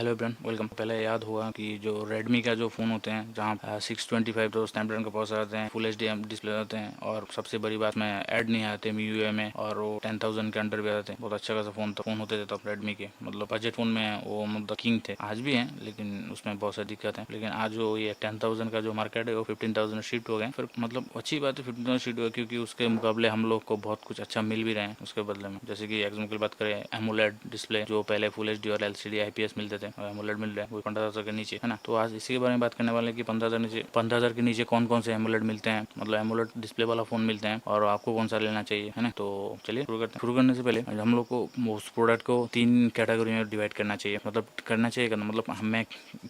Hello everyone, welcome. पहले याद होगा कि जो रेडमी का जो फ़ोन होते हैं जहाँ 625 तो स्नैपड्रैगन का प्रोसेसर आते हैं, फुल एच डिस्प्ले आते हैं और सबसे बड़ी बात में ऐड नहीं आते MIUI में और वो 10,000 के अंडर भी आते हैं। बहुत अच्छा खासा फ़ोन होते थे तब रेडमी के, मतलब बजट फ़ोन में वो मतलब किंग थे। आज भी हैं लेकिन उसमें बहुत सारी दिक्कत है। लेकिन आज जो ये 10,000 का जो मार्केट है वो 15,000 शिफ्ट हो गए। फिर मतलब अच्छी बात है 15,000 शिफ्ट हो गए क्योंकि उसके मुकाबले हम लोग को बहुत कुछ अच्छा मिल भी रहे हैं उसके बदले में। जैसे कि एग्जाम्पल बात करें एमोलेड डिस्प्ले, जो पहले फुल एच और LCD IPS मिलते थे, एमोलेड मिल रहे हैं वो 15,000 के नीचे, है ना। तो आज इसी के बारे में बात करने वाले हैं कि 15,000 के नीचे कौन कौन से एमोलेड मिलते हैं, मतलब एमोलेड डिस्प्ले वाला फोन मिलते हैं और आपको कौन सा लेना चाहिए, है ना। तो चलिए शुरू करते हैं। शुरू करने से पहले हम लोग को उस प्रोडक्ट को 3 कैटेगरी में डिवाइड करना चाहिए, मतलब मतलब मैं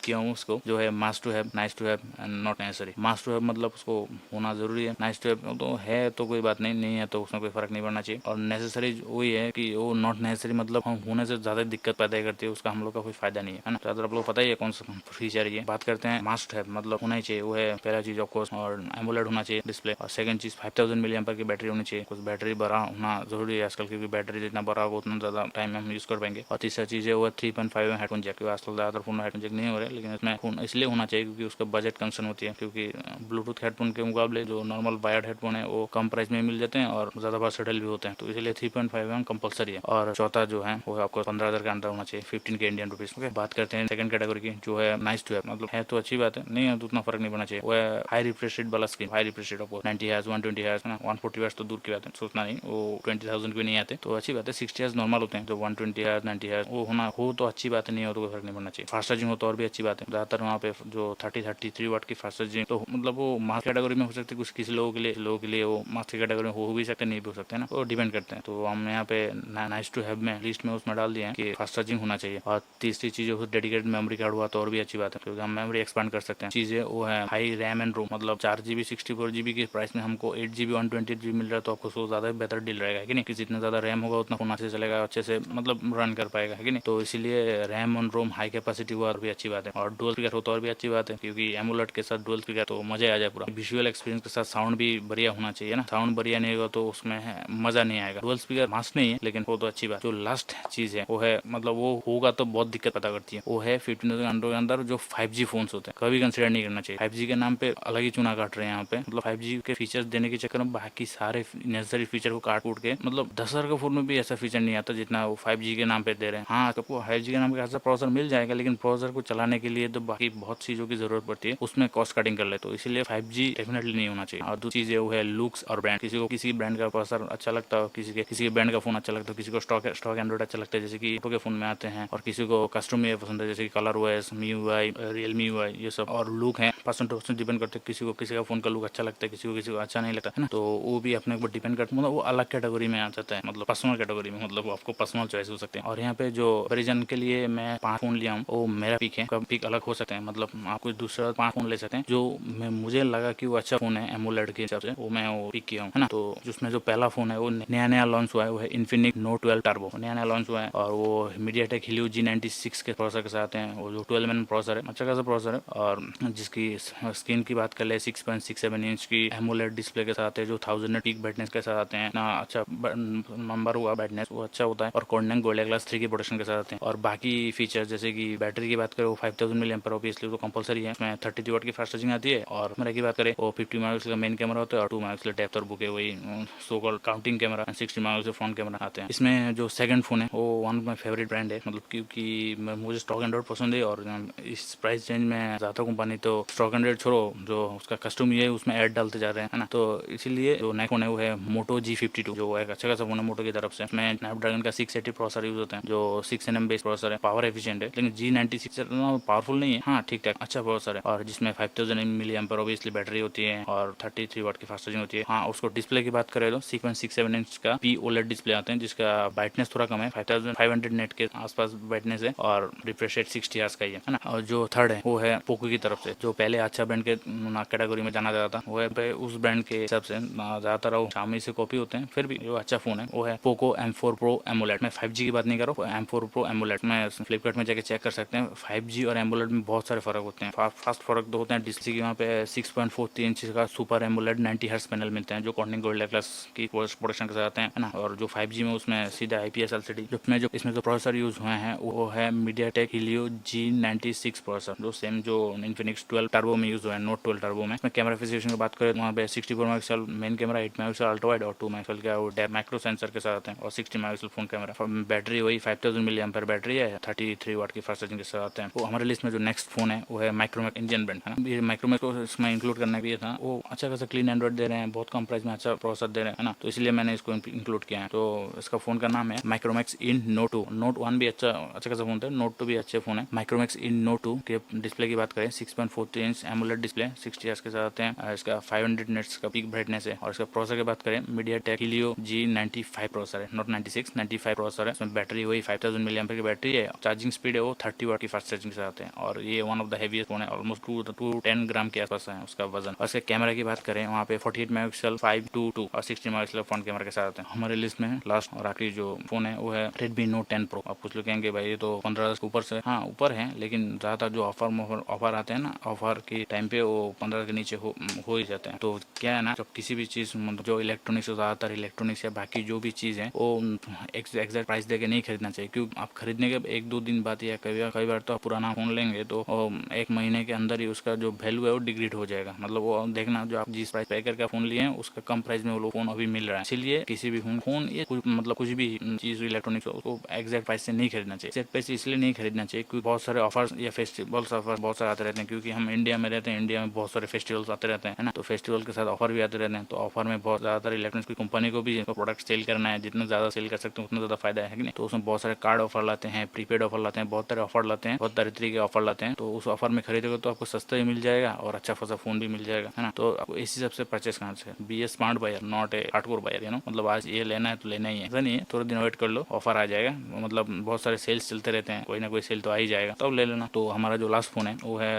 किया हूँ उसको, जो है must to have, nice to have and not necessary. Must to have मतलब उसको होना जरूरी है, नाइस टू हैव तो है तो कोई बात नहीं है तो उसमें कोई फर्क नहीं पड़ना चाहिए, और नेसेसरी वही है कि वो नॉट नेसेसरी मतलब हम होने से ज्यादा दिक्कत पैदा करती है, उसका हम लोग का कोई फायदा नहीं है ना। तो आप लोग पता ही है कौन सा फीचर ये। बात करते हैं मास्ट है मतलब होना ही चाहिए, वो है पहला चीज ऑफकोर्स, और एमोलेड होना चाहिए डिस्प्ले, और सेकंड चीज 5000 mAh की बैटरी होनी चाहिए। कुछ बैटरी बड़ा होना जरूरी है आजकल, क्योंकि बैटरी जितना बड़ा होगा उतना ज्यादा टाइम हम यूज कर पाएंगे। और तीसरा चीज है वो 3.5 हेडफोन जैक, आजकल ज्यादातर फोन हेडफोन जैक नहीं हो रहे, लेकिन इसमें फोन इसलिए होना चाहिए क्योंकि उसका बजट कंसर्न होती है, क्योंकि ब्लूटूथ हेडफोन के मुकाबले जो नॉर्मल वायर्ड हेडफोन है वो कम प्राइस में मिल जाते हैं और ज्यादा वर्सेटाइल भी होते हैं, तो इसलिए 3.5 कंपलसरी है। और चौथा जो है वो आपको 15,000 के अंदर होना चाहिए, 15 के इंडियन रुपीज। बात करते हैं सेकंड कैटेगरी की, जो है नाइस टू हैव, मतलब है तो अच्छी बात है, नहीं है तो उतना फर्क नहीं पड़ना चाहिए। वो है हाई रिफ्रेश रेट वाला screen, high refresh rate of 90 hertz 120 hertz ना, 140 हर्ट्ज तो दूर की बात है, सोचना नहीं, वो 20,000 भी नहीं आते तो अच्छी बात है। 60 हर्ट्ज नॉर्मल होते हैं, जो 120 हर्ट्ज 90 हर्ट्ज वो होना हो तो अच्छी बात है, नहीं हो तो कोई फर्क नहीं पड़ना चाहिए। फास्ट चार्जिंग हो तो और भी अच्छी बात है। ज्यादातर वहाँ पे जो 33 वाट की फास्ट चार्जिंग, तो मतलब वो मास कैटेगरी में हो सकती है, कुछ किसी लोगों के लिए वो मास कैटेगरी में हो भी सकते नहीं भी हो सकते हैं ना, वो डिपेंड करते हैं। तो हम यहाँ पे नाइस टू हैव में लिस्ट में उसमें डाल दिए हैं कि फास्ट चार्जिंग होना चाहिए। और तीसरी चीज डेडिकेटेड मेमोरी कार्ड हुआ तो और भी अच्छी बात है, क्योंकि हम मेमोरी एक्सपांड कर सकते हैं। चीजें वो है हाई रैम एंड रोम, मतलब 4 GB 64 GB के प्राइस में हमको 8 GB 128 GB मिल रहा है, तो आपको सो ज्यादा बेहतर डील रहेगा कि नहीं, कि जितना ज्यादा रैम होगा उतना फोन अच्छे से चलेगा, अच्छे से मतलब रन कर पाएगा कि नहीं। तो इसीलिए RAM and ROM high capacity हुआ और भी अच्छी बात है, और डुअल स्पीकर हो तो और भी अच्छी बात है, क्योंकि एमुलेट के साथ डुअल स्पीकर तो मजा आ जाए पूरा। विजुअल एक्सपीरियंस के साथ साउंड भी बढ़िया होना चाहिए ना, साउंड बढ़िया नहीं होगा तो उसमें मजा नहीं आएगा। डुअल स्पीकर मास्ट नहीं है लेकिन वो तो अच्छी बात। जो लास्ट चीज है वो है, मतलब वो होगा तो बहुत दिक्कत पता करती है, वो है 15,000 के अंदर जो 5G फोन होते हैं, कभी कंसिडर नहीं करना चाहिए। 5G के नाम पे अलग ही चुना काट रहे हैं यहाँ पे, मतलब 5G के फीचर्स देने के चक्कर में बाकी सारे नेसेसरी फीचर को काट कूट के, मतलब 10,000 का फोन में भी ऐसा फीचर नहीं आता जितना वो 5G के नाम पे दे रहे हैं। हाँ, आपको 5G के नाम पे ऐसा प्रोसेसर मिल जाएगा, लेकिन प्रोसेसर को चलाने के लिए तो बाकी बहुत चीजों की जरूरत पड़ती है, उसमें कॉस्ट कटिंग कर ले, तो इसीलिए 5G डेफिनेटली नहीं होना चाहिए। और दूसरी चीज है वो है लुक्स और ब्रांड, किसी को किसी ब्रांड का प्रोसेसर अच्छा लगता है, किसी के ब्रांड का फोन अच्छा लगता है, किसी को स्टॉक एंड्रॉइड अच्छा लगता है जैसे कि के फोन में आते हैं, और किसी को कस्टम ये पसंद है जैसे कि colour OS, MIUI, Realme UI, ये सब। और लुक है पर्सन टू पर्सन डिपेंड करते हैं, किसी का फोन का लुक अच्छा लगता है, किसी को अच्छा नहीं लगता है ना, तो वो भी अपने ऊपर डिपेंड करता है, मतलब वो अलग कैटेगरी में आ जाता है, मतलब पर्सनल कैटेगरी में, मतलब आपको पर्सनल चॉइस हो सकते हैं। और यहाँ पे जो कंपैरिजन के लिए मैं 5 फोन लिया हूँ, वो मेरा पिक है, पिक अलग हो सकते हैं, मतलब आप कुछ दूसरा 5 फोन ले सकते हैं, जो मुझे लगा कि वो अच्छा फोन है एमोलेड के हिसाब से, वो मैं वो पिक किया हूँ, है ना। तो जिसमें जो पहला फोन है वो नया लॉन्च हुआ है, वो है इन्फिनिक्स नोट 12 टर्बो, नया लॉन्च हुआ है, और वो मीडियाटेक Helio G96 के प्रोसेसर के साथ हैं, वो जो 12 mm प्रोसेसर है, अच्छा खासा प्रोसेसर है, और जिसकी स्क्रीन की बात कर ले 6.67 इंच की एमोलेड डिस्प्ले के साथ है, जो 1000 पीक ब्राइटनेस के साथ आते हैं ना, अच्छा नंबर हुआ ब्राइटनेस वो अच्छा होता है, और Corning Gorilla Glass 3 की प्रोडक्शन के साथ आते हैं। और बाकी फीचर्स जैसे कि बैटरी की बात करें वो 5000 mAh ऑब्वियसली तो कंपलसरी है, उसमें 33 वाट की फास्ट चार्जिंग आती है। और कैमरा की बात करें वो 50 मेगापिक्सल का मेन कैमरा होता है, और 2 मेगापिक्सल डेप्थ और बुके, वही so called counting camera, 60 megapixel front camera आते हैं। इसमें जो सेकंड फोन है वो one of my favourite brand है, मतलब क्योंकि मुझे स्टॉक एंड्रॉइड पसंद है, और इस प्राइस रेंज में ज्यादा कंपनी तो स्टॉक एंड्रॉइड छोड़ो, जो उसका कस्टम ये है उसमें ऐड डालते जा रहे हैं, है ना। तो इसीलिए जो नेक्स्ट फोन है वो है Moto G52, जो एक अच्छा खासा फोन है मोटो की तरफ से। इसमें स्नैपड्रैगन का 680 प्रोसेसर यूज होते हैं, जो 6nm बेस प्रोसेसर है, पावर एफिशिएंट है, लेकिन G96 इतना पावरफुल नहीं है, हाँ ठीक ठाक अच्छा प्रोसेसर है, और जिसमें 5000 mAh ऑब्वियसली बैटरी होती है, और 33 वाट की फास्ट चार्जिंग होती है। हाँ, उसको डिस्प्ले की बात करें तो 6.67 इंच का POLED डिस्प्ले आते हैं, जिसका ब्राइटनेस थोड़ा कम है, 5500 नेट के आसपास ब्राइटनेस है, और रिफ्रेश रेट 60 हर्ट्ज का ही है ना। और जो थर्ड है वो है पोको की तरफ से, जो पहले पहले अच्छा ब्रांड के कैटेगरी में जाना जाता था, वो है पे उस ब्रांड के हिसाब से ज्यादातर वो Xiaomi से कॉपी होते हैं। फिर भी जो अच्छा फोन है वो है पोको M4 Pro AMOLED। मैं 5G की बात नहीं कर रहा हूँ, M4 Pro AMOLEड में फ्लिपकार्ट में जाके चेक कर सकते हैं। 5G और AMOLEड में बहुत सारे फर्क होते हैं, फास्ट फर्क तो होते हैं। डिस्प्ले की वहाँ पे 6.43 इंच का सुपर AMOLEड 90 हर्ट्ज पैनल मिलते हैं जो कॉर्निंग गोरिल्ला ग्लास की प्रोडक्शन के साथ आते हैं ना। और जो 5G में उसमें सीधा IPS LCD जो इसमें जो प्रोसेसर यूज हुए हैं वो है MediaTek Helio G96 प्रोसेसर, जो सेम जो Infinix 12 टर्बो में यूज हुआ है, Note 12 टर्बो में। कैमरा फिजिकेशन की बात करें तो वहाँ पे 64 megapixel main camera, 8 megapixel ultra wide और 2 मेगापिक्सल का वो डेप्थ मैक्रो सेंसर के साथ आते हैं और 60 मेगापिक्सल फोन कैमरा। बैटरी वही 5000 मिली एम्पेयर बैटरी है, 33 वाट की फास्ट चार्जिंग के साथ आते हैं। वो हमारे लिस्ट में जो नेक्स्ट फोन है वो है माइक्रोमैक्स इंडियन ब्रांड है ना। ये माइक्रोमैक्स को इसमें इंक्लूड करने के लिए था, वो अच्छा खासा क्लीन एंड्रॉइड दे रहे हैं, बहुत कम प्राइस में अच्छा प्रोसेसर दे रहे हैं ना, तो इसलिए मैंने इसको इंक्लूड किया है। तो इसका फोन का नाम है माइक्रोमैक्स इन Note 2। Note 1 भी अच्छा खासा फोन था, Note 2 भी अच्छे फोन है। माइक्रोमैक्स इन Note 2 के डिस्प्ले की बात करें 6.43 इंच AMOLED डिस्प्ले 60 हर्ट्ज के साथ आते हैं। इसका 500 निट्स का पीक ब्राइटनेस है। और इसका प्रोसेसर की बात करें MediaTek Helio G95 प्रोसेसर है, नॉट 96, 95 प्रोसेसर है। इसमें बैटरी वही 5000 मिली एम्पेयर की बैटरी है, चार्जिंग स्पीड है वो 30 वाट की फास्ट चार्जिंग के साथ है। और ये one of the heaviest phone है, ऑलमोस्ट 210 ग्राम के आसपास है उसका वजन। और इसके कैमरा की बात करें वहाँ पे 48 मेगापिक्सल 522 और 60 मेगापिक्सल फ्रंट कैमरा के साथ है। हमारे लिस्ट में लास्ट और आखिरी जो फोन है वो है Redmi Note 10 Pro। आप कुछ लोग कहेंगे भाई ये तो 15 के ऊपर से, हाँ ऊपर है, लेकिन ज्यादातर जो ऑफर आते हैं ना, ऑफर के टाइम पे वो 15 के नीचे हो ही जाते हैं। तो क्या है ना, जब किसी भी चीज जो इलेक्ट्रॉनिक्स, ज्यादातर इलेक्ट्रॉनिक्स या बाकी जो भी चीज है वो एग्जैक्ट प्राइस देके नहीं खरीदना चाहिए, क्योंकि आप खरीदने के एक दो दिन बाद या कई बार तो आप पुराना फोन लेंगे तो एक महीने के अंदर ही उसका जो वैल्यू है वो डिग्रेड हो जाएगा। मतलब वो देखना, जो आप जिस प्राइस पे करके फोन लिए हैं उसका कम प्राइस में वो फोन अभी मिल रहा है। इसलिए किसी भी फोन ये मतलब कुछ भी चीज इलेक्ट्रॉनिक्स उसको एग्जैक्ट प्राइस से नहीं खरीदना चाहिए। एग्जैक्ट प्राइस इसलिए नहीं खरीदना चाहिए क्योंकि बहुत सारे ऑफर्स या फेस्टिवल्स ऑफर बहुत सारे आते रहते हैं, क्योंकि हम इंडिया में रहते हैं, इंडिया में बहुत सारे फेस्टिवल्स आते रहते हैं ना, तो फेस्टिवल के साथ ऑफर भी आते रहते हैं। तो ऑफर में बहुत ज्यादातर इलेक्ट्रॉनिक्स की कंपनी को भी प्रोडक्ट सेल करना है, जितना ज्यादा सेल कर सकते हैं उतना ज्यादा फायदा है कि नहीं। तो उसमें बहुत सारे कार्ड ऑफर लाते हैं, प्रीपेड ऑफर लाते हैं, बहुत सारे ऑफर लाते हैं, बहुत तरीके के ऑफर लाते हैं। तो उस ऑफर में खरीदोगे तो आपको सस्ता ही मिल जाएगा और अच्छा खासा फोन भी मिल जाएगा, है ना। तो आपको इसी सबसे परचेस करना चाहिए। Be a smart buyer, not a hardcore buyer, मतलब आज ये लेना है तो लेना ही है, ऐसा नहीं है थोड़ा दिन वेट कर लो, ऑफर आ जाएगा। मतलब बहुत सारे सेल्स चलते रहते हैं, कोई ना कोई सेल तो आ ही जाएगा, तब ले लेना। तो हमारा जो लास्ट फोन है वो है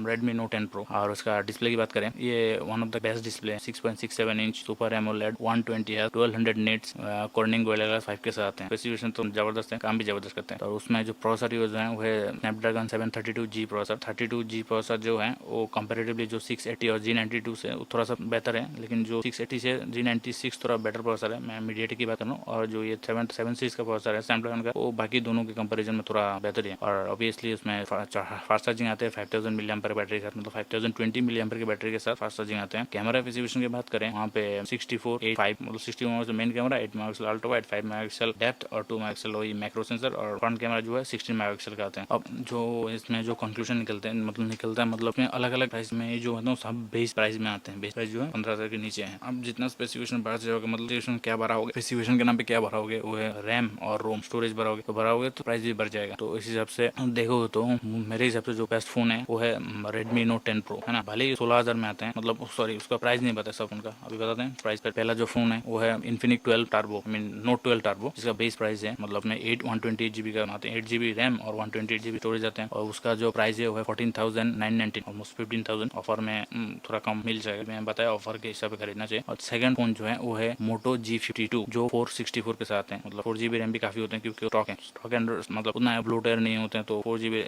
Redmi Note 10 Pro। और उसका डिस्प्ले की बात करें, ये one of the best display, 6.67 inch super AMOLED 120 Hz 1200 nits cornering gorilla glass 5 के साथ आते हैं। स्पेसिफिकेशन तो जबरदस्त है, काम भी जबरदस्त करते हैं। और उसमें जो प्रोसेसर यूज है वो है Snapdragon 732G processor. 32G processor जो है वो कंपेरेटिवली जो 680 और G92 से थोड़ा सा बेहतर है, लेकिन जो 680 से G96 थोड़ा बेटर प्रोसेसर है। मैं MediaTek की बात कर रहा हूँ, और जो ये 7 सीरीज का प्रोसेसर है Snapdragon का, वो बाकी दोनों के कंपेरिजन में थोड़ा बेहतर है। और ऑब्वियसली उसमें फास्ट चार्जिंग आते हैं 5000 मिली एम्पेयर बैटरी के साथ, मतलब 5020 मिली एम्पेयर की बैटरी के साथ फास्ट चार्जिंग आते हैं। कैमरा स्पेसिफिकेशन की बात करें वहाँ पे 64:8:5 मतलब 60 megapixel main camera, 8 megapixel ultra wide, 5 megapixel depth और 2 मेगापिक्सल वही मैक्रो सेंसर, और फ्रंट कैमरा जो है 16 मेगापिक्सल का आते हैं। अब जो इसमें जो कंक्लूजन निकलता है मतलब अलग अलग प्राइस में जो है सब बेस प्राइस में आते हैं। बेस प्राइस जो है 15,000 के नीचे है। अब जितना स्पेसिफिकेशन बढ़ जाएगा, मतलब स्पेसिफिकेशन क्या भराओगे, स्पेसिफिकेशन के नाम पे क्या भराओगे, वो है रैम और रोम स्टोरेज भराओगे तो प्राइस भी बढ़ जाएगा। तो इस हिसाब से देखो तो मेरे हिसाब से जो बेस्ट फोन है वो है Redmi Note 10 Pro, है ना। भले ही 16,000 में आते हैं, मतलब सॉरी उसका प्राइस नहीं पता सब उनका, अभी बताते हैं प्राइस पर। पहला जो फोन है वो है Infinix 12 Turbo, Note 12 Turbo, जिसका बेस प्राइस है मतलब में 128GB का आते हैं, 8GB रैम और 128GB स्टोरेज आते हैं। और उसका जो प्राइस है वो है 14,990, ऑलमोस्ट 15,000। ऑफर में थोड़ा कम मिल जाएगा, मैं बताया ऑफर के हिसाब से खरीदना चाहिए। और सेकंड फोन जो है वो है Moto G52, जो 464 के साथ है, मतलब 4GB रैम भी काफी होते हैं क्योंकि स्टॉक एंड्रॉइड मतलब उतना ब्लूटेयर नहीं होते हैं, तो 4GB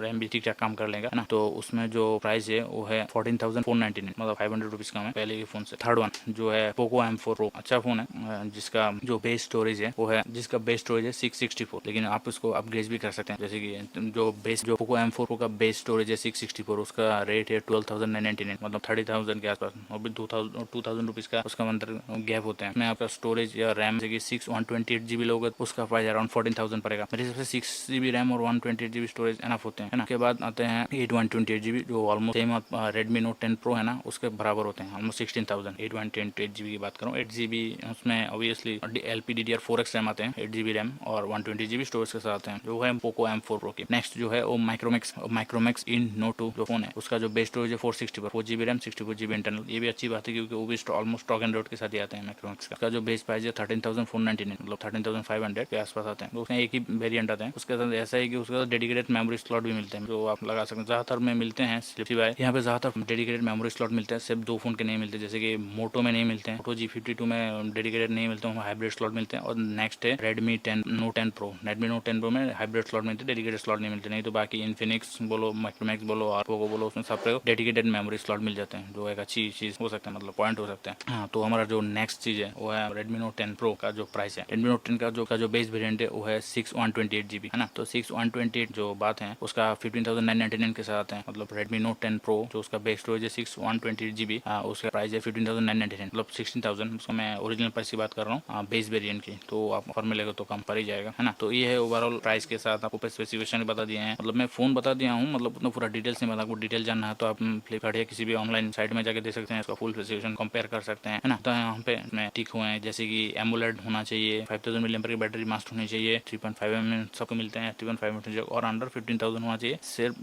रैम भी ठीक ठाक काम कर लेगा ना। तो उसमें जो प्राइस है वो है 14,499, मतलब 500 रुपीज कम है पहले के फोन से। थर्ड वन जो है पोको M4 Pro, अच्छा फोन है, जिसका जो बेस स्टोरेज है वो है 664, लेकिन आप इसको अपग्रेड भी कर सकते हैं। जैसे कि जो पोको M4 Pro का बेस स्टोरेज है 664, उसका रेट है 12,999, मतलब 30,000 के आसपास, और भी 2,000 रुपीज का उसका अंदर गैप होते हैं। मैं आपका स्टोरेज या रैम जैसे 128GB लोगे उसका प्राइस अराउंड 14,000 पड़ेगा। मेरे हिसाब से 6GB रैम और 128GB स्टोरेज एनफ होते हैं, है ना। उसके बाद आते हैं 128GB, जो almost same Redmi Note 10 Pro है ना, उसके बराबर होते हैं, ऑलमोस्ट 16,000। 128GB की बात करूँ, 8GB उसमें ऑब्वियसली LPDDR4X रैम आते हैं, 8GB रैम और 120GB स्टोरेज के साथ आते हैं, जो है पोको M4 Pro की। नेक्स्ट जो है वो माइक्रोमैक्स इन Note 2 जो फोन है, उसका जो बेस स्टोरेज है 4GB रैम 64GB इंटरनल। ये भी अच्छी बात है क्योंकि वो भी ऑलमोस्ट स्टॉक एंड्रॉइड के साथ ही आते हैं माइक्रोमैक्स का। उसका जो बेस प्राइस है 13,499, मतलब 13,500 के आसपास आते हैं। तो उसमें एक ही वेरिएंट आते हैं, उसके साथ ऐसा है कि उसका डेडिकेटेड मेमोरी स्लॉट भी मिलते हैं, जो आप लगा सकते हैं। ज्यादातर में मिलते हैं सिवाय यहाँ पे ज्यादातर डेडिकेटेड मेमोरी स्लॉट मिलते हैं, सिर्फ 2 फोन के नहीं मिलते, जैसे कि मोटो में नहीं मिलते हैं, मोटो G52 में डेडिकेटेड नहीं मिलते हैं, हाइब्रिड स्लॉट मिलते हैं। और नेक्स्ट है Redmi Note 10 Pro। Redmi Note 10 Pro में हाइब्रिड स्लॉट मिलते हैं, डेडिकेटेड स्लॉट नहीं मिलते। नहीं तो बाकी इन्फिनिक्स बोलो, माइक्रोमैक्स बोलो, पोको बोलो, उसमें सब डेडिकेटेड मेमोरी स्लॉट मिल जाते हैं, जो एक अच्छी चीज हो सकता है, मतलब पॉइंट हो सकता है। हाँ, तो हमारा जो नेक्स्ट चीज है वो है Redmi Note 10 Pro का जो प्राइस है। Redmi Note 10 का जो बेस वेरिएंट है वो है 6/128 GB, है ना। तो 6/128 जो बात है उसका 15,999 के साथ है। मतलब Redmi Note 10 Pro जो उसका बेस स्टोरेज है 6/128 GB, उसका प्राइस है 15,999, मतलब 16,000। उसका मैं ओरिजिनल प्राइस की बात कर रहा हूँ, बेस वेरिएंट की। तो आप ऑफर मिलेगा तो कम पड़ ही जाएगा, है ना। तो ये है ओवरऑल प्राइस के साथ आपको स्पेसिफिकेशन बता दिए हैं, मतलब मैं फोन बता दिया हूँ, मतलब उतना पूरा डिटेल्स नहीं बता। आपको डिटेल जानना है तो आप फ्लिपकार्ट या किसी भी ऑनलाइन साइट में जाके देख सकते हैं, इसका फुल स्पेसिफिकेशन कंपेयर कर सकते हैं, है ना। तो यहाँ पे मैं टिक हुए हैं जैसे कि एमोलेड होना चाहिए, 5000 mAh की बैटरी मास्ट होनी चाहिए, 3.5 mm सबको मिलते हैं, 3.5 mm और अंडर 15,000 होना चाहिए। सिर्फ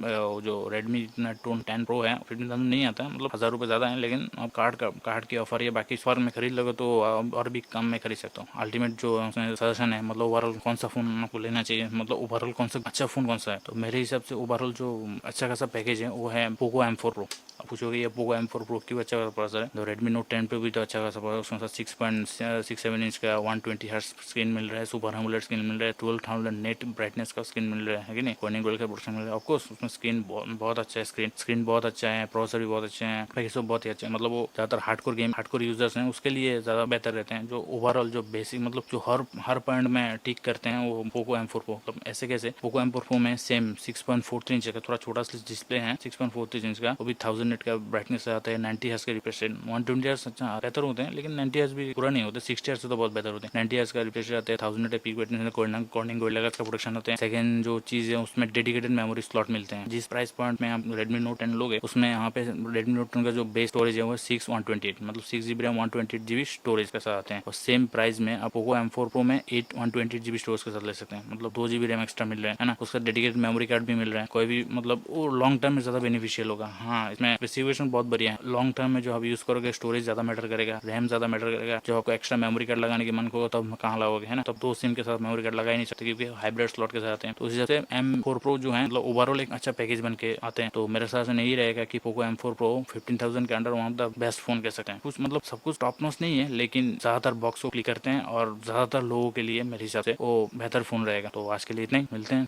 जो Redmi Note 10 Pro है 15,000 नहीं आता है, मतलब 1000 रुपये ज़्यादा है, लेकिन आप कार्ड की ऑफर या बाकी ऑफर में खरीद लोगे तो और भी कम में खरीद सकता हूँ। अल्टीमेट जो सजेशन है, मतलब ओवरऑल कौन सा फोन आपको लेना चाहिए, मतलब ओवरऑल कौन सा अच्छा फोन कौन सा है, तो मेरे हिसाब से ओवरऑल जो अच्छा खासा पैकेज है वो है पोको M4 Pro। आप पूछोगे ये पोको M4 Pro क्यों अच्छा खासा प्रोसेसर है, तो Redmi Note 10 पे भी तो अच्छा खासा प्रोसेसर, उसमें 6.67 इंच का 120 हर्ट्ज स्क्रीन मिल रहा है, सुपर एमोलेड स्क्रीन मिल रहा है, 12,000 नेट ब्राइटनेस का स्क्रीन मिल रहा है कि नहीं, कॉर्निंग गोल्ड का प्रोडक्शन मिल रहा है। ऑफकोर्स उसमें स्क्रीन बहुत अच्छा है, स्क्रीन बहुत अच्छा है, प्रोसेसर भी बहुत अच्छे हैं, पैकेज सब बहुत ही अच्छे हैं। मतलब वो ज़्यादातर हार्डकोर यूजर्स हैं उसके लिए ज़्यादा बेहतर रहते हैं। जो ओवरऑल जो बेसिक मतलब जो हर पॉइंट में ठीक करते हैं वो पोको M4 Pro। मतलब ऐसे कैसे, पोको M4 Pro में सेम 6.43 इंच का थोड़ा छोटा डिस्प्ले है, 6.43 इंच का, वो भी 1000 नेट का ब्राइटनेस आता है, 90 हर्ट्ज का रिफ्रेश रेट, 120 हर्ट्ज अच्छा बेहतर होते हैं, लेकिन 90 हर्ट्ज भी पूरा नहीं होते, 60 हर्ट्ज से तो बहुत बेहतर होते हैं। 90 हर्ट्ज का रिफ्रेश रेट आता है, 1000 net peak brightness, cornering gorilla glass का प्रोडक्शन होते हैं। सेकंड जो चीज है उसमें डेडिकेटेड मेमोरी स्लॉट मिलते हैं। जिस प्राइस पॉइंट में आप Redmi Note 10 लोगे उसमें यहाँ पे Redmi Note 10 का जो बेस स्टोरेज है वो 6/128, मतलब 6 GB रैम 128 GB स्टोरेज के साथ आते हैं। और सेम प्राइस में आप पोको M4 Pro में 128 GB स्टोरेज के साथ ले सकते हैं, मतलब 2 GB रैम एक्स्ट्रा मिल रहा है ना। उसका डेडिकेटेड मेमोरी कार्ड भी मिल रहा है, कोई भी मतलब वो लॉन्ग टर्म में ज्यादा बेनिफिशियल होगा। हाँ, इसमें स्पेसिफिकेशन बहुत बढ़िया है, लॉन्ग टर्म में जो आप यूज करोगे स्टोरेज ज्यादा मैटर करेगा, रैम ज्यादा मैटर करेगा। जब आपको एक्स्ट्रा मेमोरी कार्ड लगाने की मन होगा तब कहाँ लगाओगे, है ना। तब 2 सिम के साथ मेमोरी कार्ड लगा ही नहीं सकते क्योंकि हाइब्रिड स्लॉट के साथ आते हैं। तो उस हिसाब से M4 Pro जो है मतलब ओवरऑल एक अच्छा पैकेज बन के आते हैं। तो मेरे हिसाब से नहीं रहेगा कि पोको M4 Pro 15,000 के under one of the best phone कह सकते हैं। कुछ मतलब सब कुछ टॉप नॉच नहीं है, लेकिन ज्यादातर बॉक्स को क्लिक करते हैं और ज्यादातर लोगों के लिए मेरे हिसाब से वो बेहतर फोन रहेगा। तो आज के लिए इतना ही, मिलते हैं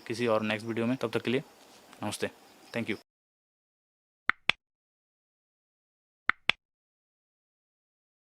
किसी और नेक्स्ट वीडियो में, तब तक के लिए नमस्ते, थैंक यू।